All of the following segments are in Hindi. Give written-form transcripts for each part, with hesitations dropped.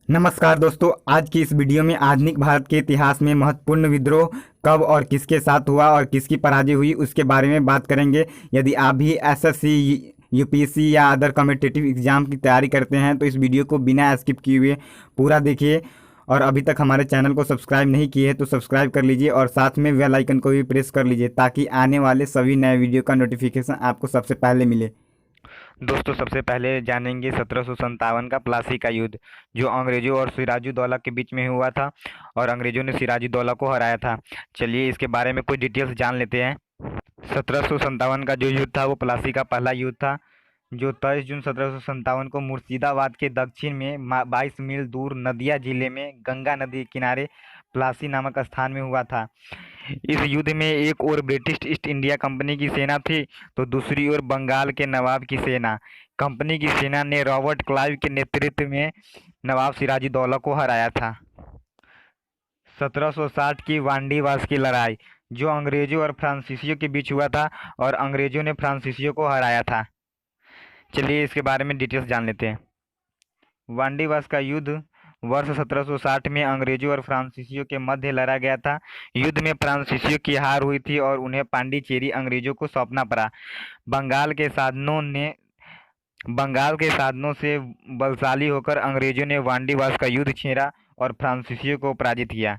नमस्कार दोस्तों, आज की इस वीडियो में आधुनिक भारत के इतिहास में महत्वपूर्ण विद्रोह कब और किसके साथ हुआ और किसकी पराजय हुई उसके बारे में बात करेंगे। यदि आप भी एसएससी, यूपीएससी या अदर कॉम्पिटिटिव एग्जाम की तैयारी करते हैं तो इस वीडियो को बिना स्किप किए हुए पूरा देखिए। और अभी तक हमारे चैनल को सब्सक्राइब नहीं किए हैं तो सब्सक्राइब कर लीजिए और साथ में बेल आइकन को भी प्रेस कर लीजिए ताकि आने वाले सभी नए वीडियो का नोटिफिकेशन आपको सबसे पहले मिले। दोस्तों, सबसे पहले जानेंगे 1757 का प्लासी का युद्ध, जो अंग्रेजों और सिराजुद्दौला के बीच में हुआ था और अंग्रेजों ने सिराजुद्दौला को हराया था। चलिए इसके बारे में कुछ डिटेल्स जान लेते हैं। 1757 का जो युद्ध था वो प्लासी का पहला युद्ध था, जो 23 जून 1757 को मुर्शिदाबाद के दक्षिण में 22 मील दूर नदिया जिले में गंगा नदी के किनारे प्लासी नामक स्थान में हुआ था। इस युद्ध में एक ओर ब्रिटिश ईस्ट इंडिया कंपनी की सेना थी तो दूसरी ओर बंगाल के नवाब की सेना। कंपनी की सेना ने रॉबर्ट क्लाइव के नेतृत्व में नवाब सिराजुद्दौला को हराया था। 1760 की वांडीवास की लड़ाई, जो अंग्रेजों और फ्रांसीसियों के बीच हुआ था और अंग्रेजों ने फ्रांसीसियों को हराया था। चलिए इसके बारे में डिटेल्स जान लेते हैं। वांडीवास का युद्ध वर्ष 1760 में अंग्रेजों और फ्रांसीसियों के मध्य लड़ा गया था। युद्ध में फ्रांसीसियों की हार हुई थी और उन्हें पांडिचेरी अंग्रेजों को सौंपना पड़ा। बंगाल के साधनों से बलशाली होकर अंग्रेजों ने वांडीवास का युद्ध छेड़ा और फ्रांसीसियों को पराजित किया।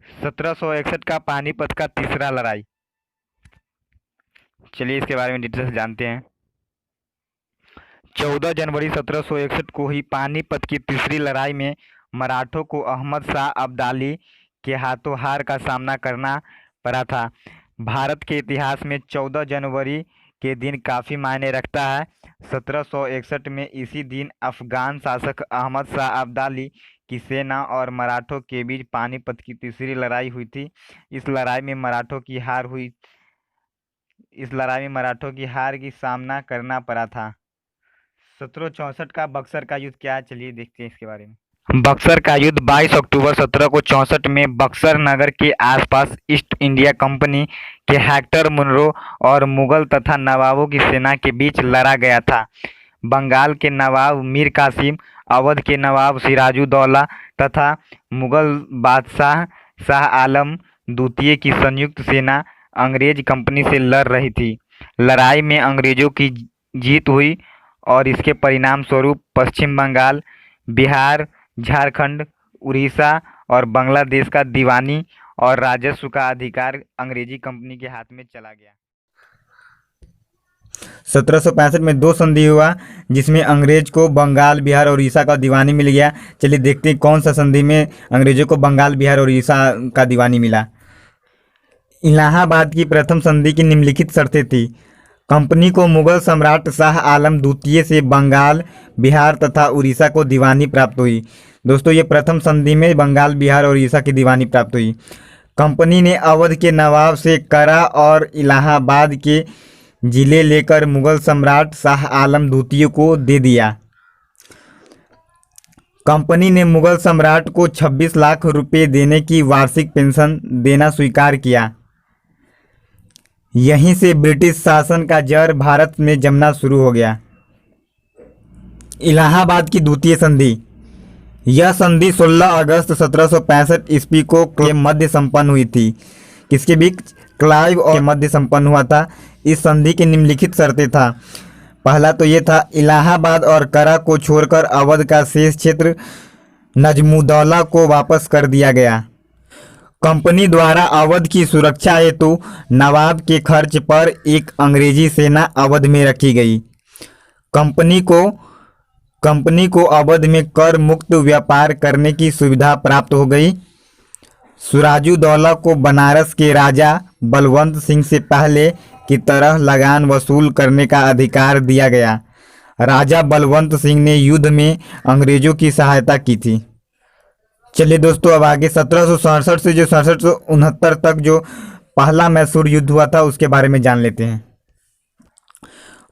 1761 का पानीपत का तीसरा लड़ाई, चलिए इसके बारे में डिटेल्स जानते हैं। 14 जनवरी 1761 को ही पानीपत की तीसरी लड़ाई में मराठों को अहमद शाह अब्दाली के हाथों हार का सामना करना पड़ा था। भारत के इतिहास में 14 जनवरी के दिन काफ़ी मायने रखता है। 1761 में इसी दिन अफगान शासक अहमद शाह अब्दाली की सेना और मराठों के बीच पानीपत की तीसरी लड़ाई हुई थी। इस लड़ाई में मराठों की हार की सामना करना पड़ा था। 1764 का बक्सर का युद्ध क्या है, चलिए देखते हैं इसके बारे में। बक्सर का युद्ध 22 अक्टूबर 1764 में बक्सर नगर के आसपास ईस्ट इंडिया कंपनी के हेक्टर मुनरो और मुगल तथा नवाबों की सेना के बीच लड़ा गया था। बंगाल के नवाब मीर कासिम, अवध के नवाब सिराजुद्दौला तथा मुगल बादशाह शाह आलम द्वितीय की संयुक्त सेना अंग्रेज कंपनी से लड़ रही थी। लड़ाई में अंग्रेजों की जीत हुई और इसके परिणाम स्वरूप पश्चिम बंगाल, बिहार, झारखंड, उड़ीसा और बांग्लादेश का दीवानी और राजस्व का अधिकार अंग्रेजी कंपनी के हाथ में चला गया। 1765 में दो संधि हुआ जिसमें अंग्रेज को बंगाल, बिहार और उड़ीसा का दीवानी मिल गया। चलिए देखते हैं कौन सा संधि में अंग्रेजों को बंगाल, बिहार और उड़ीसा का दीवानी मिला। इलाहाबाद की प्रथम संधि की निम्नलिखित शर्तें थी। कंपनी को मुगल सम्राट शाह आलम द्वितीय से बंगाल, बिहार तथा उड़ीसा को दीवानी प्राप्त हुई। दोस्तों, ये प्रथम संधि में बंगाल, बिहार और उड़ीसा की दीवानी प्राप्त हुई। कंपनी ने अवध के नवाब से करा और इलाहाबाद के जिले लेकर मुगल सम्राट शाह आलम द्वितीय को दे दिया। कंपनी ने मुगल सम्राट को 26 लाख रुपए देने की वार्षिक पेंशन देना स्वीकार किया। यहीं से ब्रिटिश शासन का जड़ भारत में जमना शुरू हो गया। इलाहाबाद की द्वितीय संधि, यह संधि 16 अगस्त 1765 ईस्वी को के मध्य संपन्न हुई थी। किसके बीच? क्लाइव और के मध्य संपन्न हुआ था। इस संधि की निम्नलिखित शर्तें था। पहला तो ये था, इलाहाबाद और करा को छोड़कर अवध का शेष क्षेत्र नजमुद्दौला को वापस कर दिया गया। कंपनी द्वारा अवध की सुरक्षा हेतु नवाब के खर्च पर एक अंग्रेजी सेना अवध में रखी गई। कंपनी को अवध में कर मुक्त व्यापार करने की सुविधा प्राप्त हो गई। सिराजुद्दौला को बनारस के राजा बलवंत सिंह से पहले की तरह लगान वसूल करने का अधिकार दिया गया। राजा बलवंत सिंह ने युद्ध में अंग्रेजों की सहायता की थी। चलिए दोस्तों, अब आगे 1767 से जो 1769 तक जो पहला मैसूर युद्ध हुआ था उसके बारे में जान लेते हैं।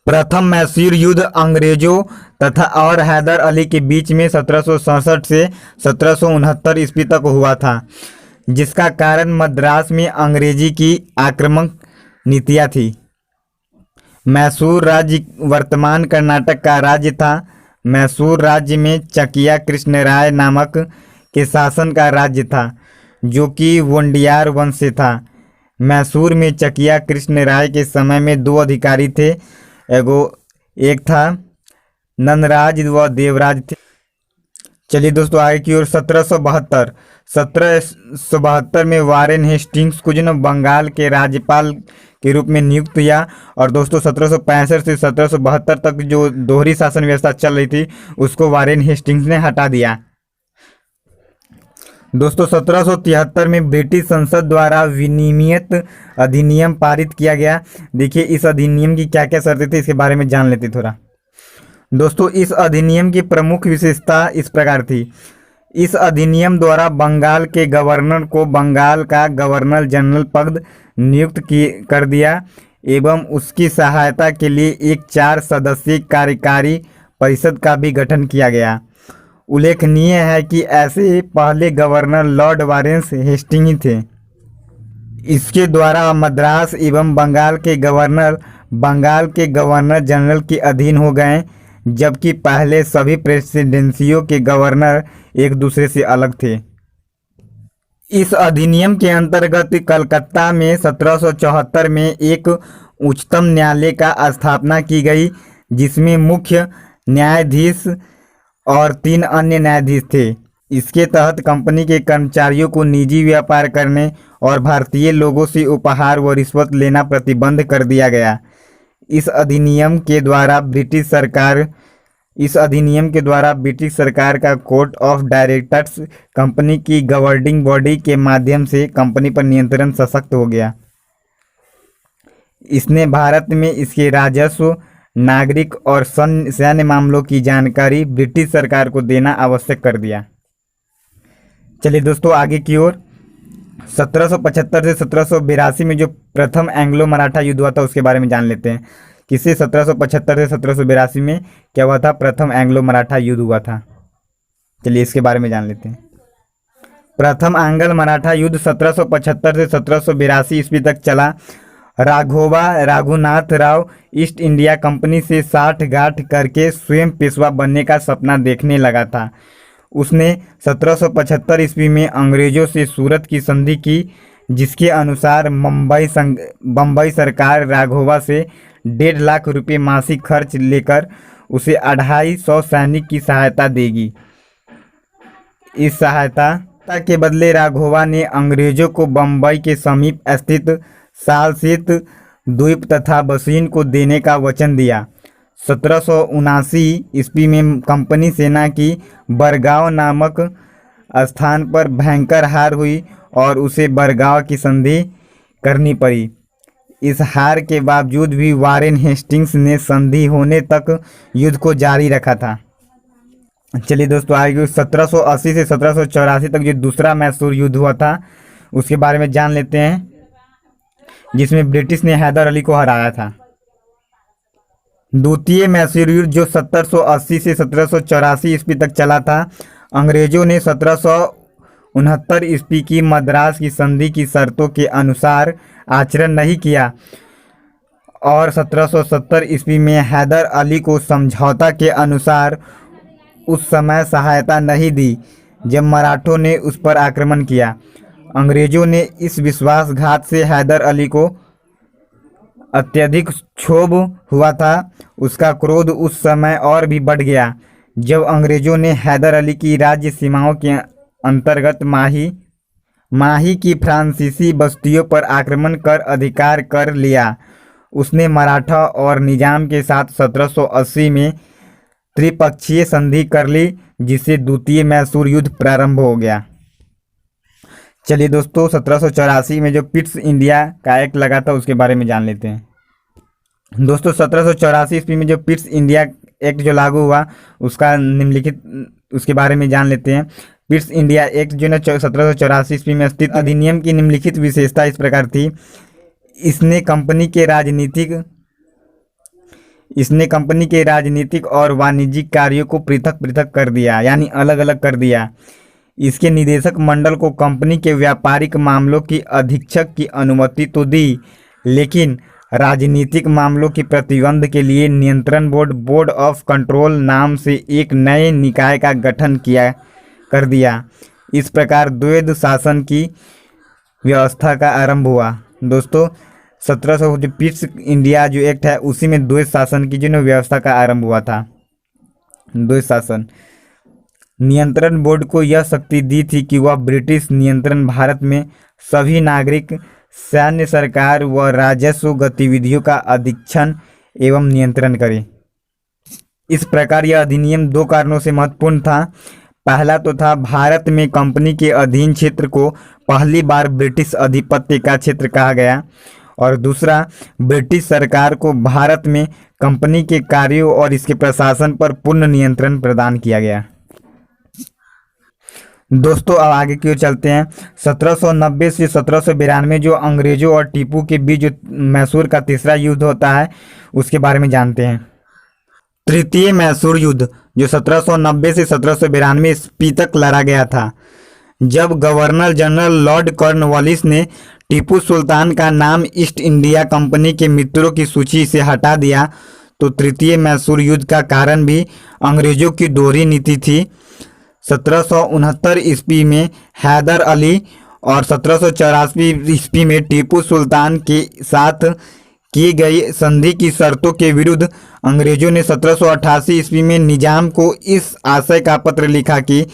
प्रथम मैसूर युद्ध अंग्रेजों तथा और हैदर अली के बीच में 1767 से 1769 ईस्वी तक हुआ था, जिसका कारण मद्रास में अंग्रेजी की आक्रामक नीतियाँ थी। मैसूर राज्य वर्तमान कर्नाटक का राज्य था। मैसूर राज्य में चकिया कृष्णराय नामक के शासन का राज्य था, जो कि वोंडियार वंश से था। मैसूर में चकिया कृष्णराय के समय में दो अधिकारी थे, एक था नंदराज व देवराज थे। चलिए दोस्तों आगे की ओर 1772 में वारेन हेस्टिंग्स को जो ना बंगाल के राज्यपाल के रूप में नियुक्त किया। और दोस्तों 1765 से 1772 तक जो दोहरी शासन व्यवस्था चल रही थी उसको वारेन हेस्टिंग्स ने हटा दिया। दोस्तों 1773 में ब्रिटिश संसद द्वारा विनिमयत अधिनियम पारित किया गया। देखिए इस अधिनियम की क्या क्या शर्तें थी इसके बारे में जान लेते थोड़ा। दोस्तों इस अधिनियम की प्रमुख विशेषता इस प्रकार थी। इस अधिनियम द्वारा बंगाल के गवर्नर को बंगाल का गवर्नर जनरल पद नियुक्त कर दिया एवं उसकी सहायता के लिए एक 4 सदस्यीय कार्यकारी परिषद का भी गठन किया गया। उल्लेखनीय है कि ऐसे पहले गवर्नर लॉर्ड वारेन हेस्टिंग्स ही थे। इसके द्वारा मद्रास एवं बंगाल के गवर्नर जनरल के अधीन हो गए, जबकि पहले सभी प्रेसिडेंसियों के गवर्नर एक दूसरे से अलग थे। इस अधिनियम के अंतर्गत कलकत्ता में 1774 में एक उच्चतम न्यायालय का स्थापना की गई, जिसमें मुख्य न्यायाधीश और 3 अन्य न्यायाधीश थे। इसके तहत कंपनी के कर्मचारियों को निजी व्यापार करने और भारतीय लोगों से उपहार व रिश्वत लेना प्रतिबंध कर दिया गया। इस अधिनियम के द्वारा ब्रिटिश सरकार का कोर्ट ऑफ डायरेक्टर्स कंपनी की गवर्निंग बॉडी के माध्यम से कंपनी पर नियंत्रण सशक्त हो गया। इसने भारत में इसके राजस्व, नागरिक और सैन्य मामलों की जानकारी ब्रिटिश सरकार को देना आवश्यक कर दिया। चलिए दोस्तों आगे की ओर 1775 से 1782 में जो प्रथम एंग्लो मराठा युद्ध हुआ था उसके बारे में जान लेते हैं। किससे 1775 से 1782 में क्या हुआ था? प्रथम एंग्लो मराठा युद्ध हुआ था। चलिए इसके बारे में जान लेते हैं। प्रथम एंग्लो मराठा युद्ध 1775 से 1782 ईस्वी तक चला। Raghoba Raghunath Rao east India company से साठगांठ करके स्वयं पेशवा बनने का सपना देखने लगा था। उसने 1775 ईस्वी में अंग्रेजों से सूरत की संधि की, जिसके अनुसार बम्बई सरकार राघोबा से 1.5 लाख रुपये मासिक खर्च लेकर उसे 250 सैनिक की सहायता देगी। इस सहायता के बदले राघोबा ने अंग्रेजों को बम्बई के समीप स्थित सालसेत द्वीप तथा बसीन को देने का वचन दिया। 1779 ईस्वी में कंपनी सेना की बरगांव नामक स्थान पर भयंकर हार हुई और उसे बरगांव की संधि करनी पड़ी। इस हार के बावजूद भी वारेन हेस्टिंग्स ने संधि होने तक युद्ध को जारी रखा था। चलिए दोस्तों आगे 1780 से 1784 तक जो दूसरा मैसूर युद्ध हुआ था उसके बारे में जान लेते हैं, जिसमें ब्रिटिश ने हैदर अली को हराया था। द्वितीय मैसूर युद्ध जो 1780 से 1784 ईस्वी तक चला था, अंग्रेजों ने 1769 ईस्वी की मद्रास की संधि की शर्तों के अनुसार आचरण नहीं किया और 1770 ईस्वी में हैदर अली को समझौता के अनुसार उस समय सहायता नहीं दी जब मराठों ने उस पर आक्रमण किया। अंग्रेजों ने इस विश्वासघात से हैदर अली को अत्यधिक क्षोभ हुआ था। उसका क्रोध उस समय और भी बढ़ गया जब अंग्रेजों ने हैदर अली की राज्य सीमाओं के अंतर्गत माही की फ्रांसीसी बस्तियों पर आक्रमण कर अधिकार कर लिया। उसने मराठा और निजाम के साथ 1780 में त्रिपक्षीय संधि कर ली, जिससे द्वितीय मैसूर युद्ध प्रारंभ हो गया। चलिए दोस्तों 1784 में जो पिट्स इंडिया का एक्ट लगा था उसके बारे में जान लेते हैं। दोस्तों 1784 ईस्वी में जो पिट्स इंडिया एक्ट जो लागू हुआ उसके बारे में जान लेते हैं। पिट्स इंडिया एक्ट जो ना 1784 ईस्वी में स्थित अधिनियम की निम्नलिखित विशेषता इस प्रकार थी। इसने कंपनी के राजनीतिक और वाणिज्यिक कार्यों को पृथक पृथक कर दिया, यानी अलग अलग कर दिया। इसके निदेशक मंडल को कंपनी के व्यापारिक मामलों की अधीक्षक की अनुमति तो दी, लेकिन राजनीतिक मामलों के प्रतिबंध के लिए नियंत्रण बोर्ड बोर्ड ऑफ कंट्रोल नाम से एक नए निकाय का गठन कर दिया। इस प्रकार द्वैध शासन की व्यवस्था का आरंभ हुआ। दोस्तों 1700 जो पीस इंडिया जो एक्ट है उसी में द्वैध शासन की जो ना व्यवस्था का आरंभ हुआ था। द्वैध शासन नियंत्रण बोर्ड को यह शक्ति दी थी कि वह ब्रिटिश नियंत्रण भारत में सभी नागरिक, सैन्य, सरकार व राजस्व गतिविधियों का अधीक्षण एवं नियंत्रण करे। इस प्रकार यह अधिनियम दो कारणों से महत्वपूर्ण था। पहला तो था भारत में कंपनी के अधीन क्षेत्र को पहली बार ब्रिटिश अधिपत्य का क्षेत्र कहा गया, और दूसरा ब्रिटिश सरकार को भारत में कंपनी के कार्यों और इसके प्रशासन पर पूर्ण नियंत्रण प्रदान किया गया। दोस्तों अब आगे की ओर चलते हैं। 1790 से 1792 जो अंग्रेजों और टीपू के बीच जो मैसूर का तीसरा युद्ध होता है उसके बारे में जानते हैं। तृतीय मैसूर युद्ध जो 1790 से 1792 ईस्वी तक लड़ा गया था। जब गवर्नर जनरल लॉर्ड कॉर्नवालिस ने टीपू सुल्तान का नाम ईस्ट इंडिया कंपनी के मित्रों की सूची से हटा दिया तो तृतीय मैसूर युद्ध का कारण भी अंग्रेजों की दोहरी नीति थी। 1769 ईस्वी में हैदर अली और 1784 ईस्वी में टीपू सुल्तान के साथ की गई संधि की शर्तों के विरुद्ध अंग्रेजों ने 1788 ईस्वी में निजाम को इस आशय का पत्र लिखा कि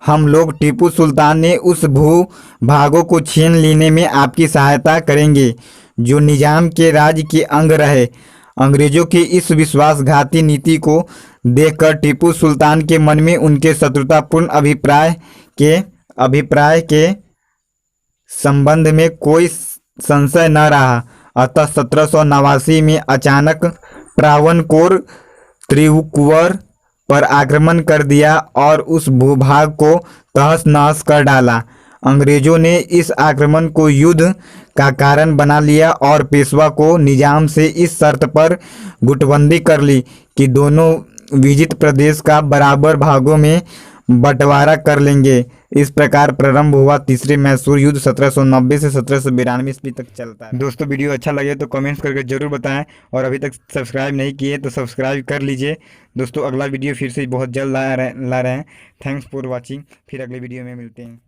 हम लोग टीपू सुल्तान ने उस भू भागों को छीन लेने में आपकी सहायता करेंगे जो निजाम के राज्य के अंग रहे। अंग्रेजों की इस विश्वासघाती नीति को देखकर टीपू सुल्तान के मन में उनके शत्रुतापूर्ण अभिप्राय के संबंध में कोई संशय न रहा। अतः 1789 में अचानक ट्रावनकोर त्रिपुर पर आक्रमण कर दिया और उस भूभाग को तहस नहस कर डाला। अंग्रेजों ने इस आक्रमण को युद्ध का कारण बना लिया और पेशवा को निजाम से इस शर्त पर गुटबंदी कर ली कि दोनों विजित प्रदेश का बराबर भागों में बंटवारा कर लेंगे। इस प्रकार प्रारंभ हुआ तीसरे मैसूर युद्ध 1790 से 1792 ईस्वी तक चलता है। दोस्तों वीडियो अच्छा लगे तो कमेंट्स करके जरूर बताएं और अभी तक सब्सक्राइब नहीं किए तो सब्सक्राइब कर लीजिए। दोस्तों अगला वीडियो फिर से बहुत जल्द ला रहे हैं। Thanks for watching. फिर अगले वीडियो में मिलते हैं।